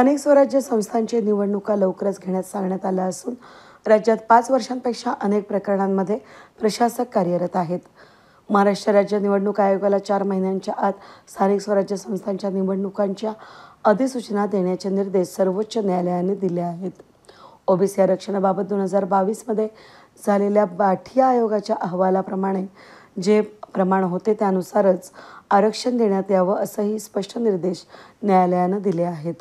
स्थानिक स्वराज्य संस्थांची निवडणुका लवकरच घेण्यास सांगण्यात आलं असून राज्यात 5 वर्षांपेक्षा अनेक प्रकरणांमध्ये प्रशासक कार्यरत आहेत. महाराष्ट्र राज्य निवडणूक आयोगाला 4 महिन्यांच्या आत स्थानिक स्वराज्य संस्थांच्या निवडणुकांच्या अधिसूचना देण्याचे निर्देश सर्वोच्च न्यायालयाने दिले आहेत. ओबीसी आरक्षणाबाबत 2022 मध्ये झालेल्या बाठिया आयोगाच्या अहवालाप्रमाणे जे प्रमाण होते त्यानुसारच आरक्षण देण्यात यावं असंही स्पष्ट निर्देश न्यायालयानं दिले आहेत.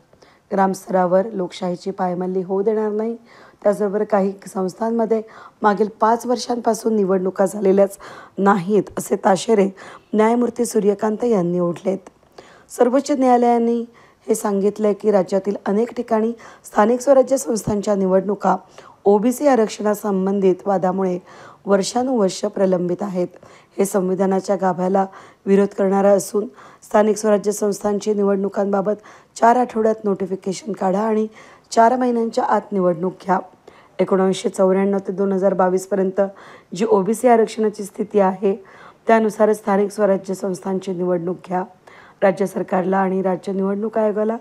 ग्रामस्तरावर लोकशाहीची पायमल्ली होऊ देणार नाही. त्याचबरोबर काही संस्थांमध्ये मागील 5 वर्षांपासून निवडणुका झालेल्याच नाहीत असे ताशेरे न्यायमूर्ती सूर्यकांत यांनी ओढलेत. सर्वोच्च न्यायालयाने हे सांगितले की राज्यातील अनेक ठिकाणी स्थानिक स्वराज्य संस्थांच्या निवडणुका ओबीसी आरक्षणासंबंधित वादामुळे वर्षानुवर्ष प्रलंबित आहेत. हे संविधानाच्या गाभ्याला विरोध करणारं असून स्थानिक स्वराज्य संस्थांची निवडणुकांबाबत 4 आठवड्यात नोटिफिकेशन काढा आणि 4 महिन्यांच्या आत निवडणूक घ्या. 1994 ते 2022 पर्यंत जी ओबीसी आरक्षणाची स्थिती आहे त्यानुसार स्थानिक स्वराज्य संस्थांची निवडणूक घ्या. राज्य सरकारला आणि राज्य निवडणूक आयोगाला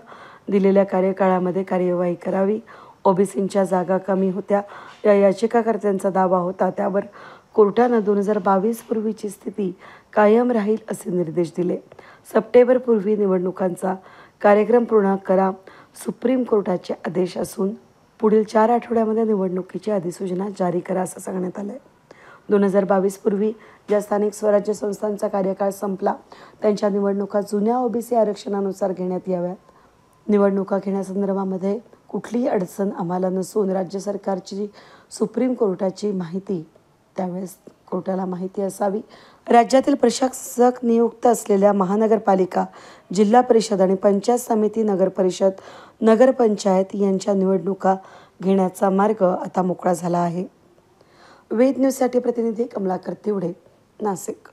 दिलेल्या कार्यकाळामध्ये कार्यवाही करावी. ओबीसींच्या जागा कमी होत्या या याचिकाकर्त्यांचा दावा होता त्यावर कोर्टानं 2022 पूर्वीची स्थिती कायम राहील असे निर्देश दिले. सप्टेंबरपूर्वी निवडणुकांचा कार्यक्रम पूर्ण करा सुप्रीम कोर्टाचे आदेश असून पुढील 4 आठवड्यामध्ये निवडणुकीची अधिसूचना जारी करा असं सांगण्यात आलं आहे. 2022 पूर्वी ज्या स्थानिक स्वराज्य संस्थांचा कार्यकाळ संपला त्यांच्या निवडणुका जुन्या ओबीसी आरक्षणानुसार घेण्यात याव्यात. निवडणुका घेण्यासंदर्भामध्ये कुठलीही अडचण आम्हाला नसून राज्य सरकारची सुप्रीम कोर्टाची माहिती त्यावेळेस कोर्टाला माहिती असावी. राज्यातील प्रशासक नियुक्त असलेल्या महानगरपालिका, जिल्हा परिषद आणि पंचायत समिती, नगरपरिषद, नगरपंचायत यांच्या निवडणुका घेण्याचा मार्ग आता मोकळा झाला आहे. वेद न्यूजसाठी प्रतिनिधी कमलाकर तिवडे, नाशिक.